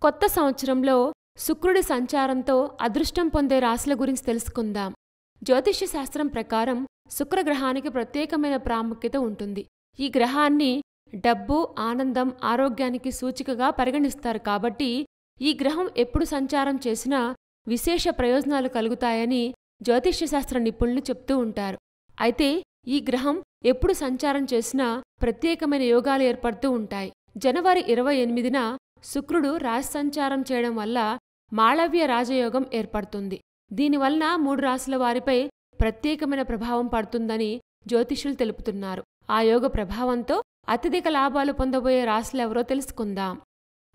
కొత్త సంవత్సరంలో శుక్రుడి సంచారంతో అదృష్టం పొందే రాశుల గురించి తెలుసుకుందాం. జ్యోతిష్య శాస్త్రం ప్రకారం శుక్రగ్రహానికి ప్రత్యేకమైన ప్రాముఖ్యత ఉంటుంది. ఈ గ్రహాన్ని డబ్బు, ఆనందం, ఆరోగ్యానికి సూచికగా పరిగణిస్తారు. కాబట్టి ఈ గ్రహం ఎప్పుడు సంచారం చేసినా విశేష ప్రయోజనాలు కలుగుతాయని జ్యోతిష్య శాస్త్ర నిపుణులు చెప్తూ ఉంటారు. అయితే ఈ గ్రహం ఎప్పుడు సంచారం చేసినా ప్రత్యేకమైన యోగాలు ఏర్పడుతూ ఉంటాయి. జనవరి 28న శుక్రుడు రాశి సంచారం చేయడం వల్ల మాళవ్య రాజయోగం ఏర్పడుతుంది. దీనివలన 3 రాశుల వారిపై ప్రత్యేకమైన ప్రభావం పడుతుందని జ్యోతిష్యులు తెలుపుతున్నారు. ఆ యోగ ప్రభావంతో అత్యధిక లాభాలు పొందబోయే రాశులెవరో తెలుసుకుందాం.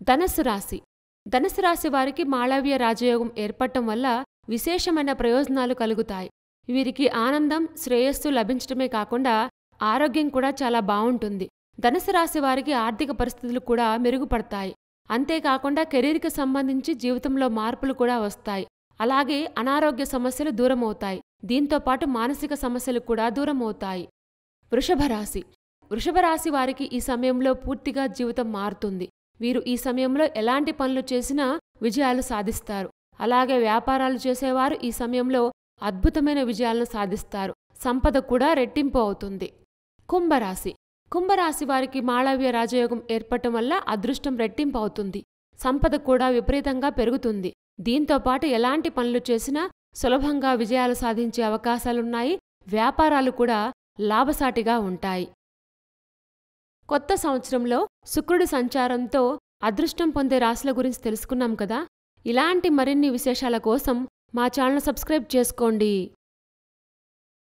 ధనస్సు రాశి. ధనస్సు రాశి వారికి మాళవ్య రాజయోగం ఏర్పడటం వల్ల విశేషమైన ప్రయోజనాలు కలుగుతాయి. వీరికి ఆనందం, శ్రేయస్సు లభించడమే కాకుండా ఆరోగ్యం కూడా చాలా బావుంటుంది. ధనస్సు రాశి వారికి ఆర్థిక పరిస్థితులు కూడా మెరుగుపడతాయి. అంతేకాకుండా కెరీర్కి సంబంధించి జీవితంలో మార్పులు కూడా వస్తాయి. అలాగే అనారోగ్య సమస్యలు దూరమవుతాయి. దీంతోపాటు మానసిక సమస్యలు కూడా దూరమవుతాయి. వృషభ రాశి. వృషభ రాశి వారికి ఈ సమయంలో పూర్తిగా జీవితం మారుతుంది. వీరు ఈ సమయంలో ఎలాంటి పనులు చేసినా విజయాలు సాధిస్తారు. అలాగే వ్యాపారాలు చేసేవారు ఈ సమయంలో అద్భుతమైన విజయాలను సాధిస్తారు. సంపద కూడా రెట్టింపు అవుతుంది. కుంభరాశి. కుంభరాశి వారికి మాళవ్య రాజయోగం ఏర్పడటం వల్ల అదృష్టం రెట్టింపు అవుతుంది. సంపద కూడా విపరీతంగా పెరుగుతుంది. దీంతోపాటు ఎలాంటి పనులు చేసినా సులభంగా విజయాలు సాధించే అవకాశాలున్నాయి. వ్యాపారాలు కూడా లాభసాటిగా ఉంటాయి. కొత్త సంవత్సరంలో శుక్రుడి సంచారంతో అదృష్టం పొందే రాశుల గురించి తెలుసుకున్నాం కదా. ఇలాంటి మరిన్ని విశేషాల కోసం మా ఛానల్ సబ్స్క్రైబ్ చేసుకోండి.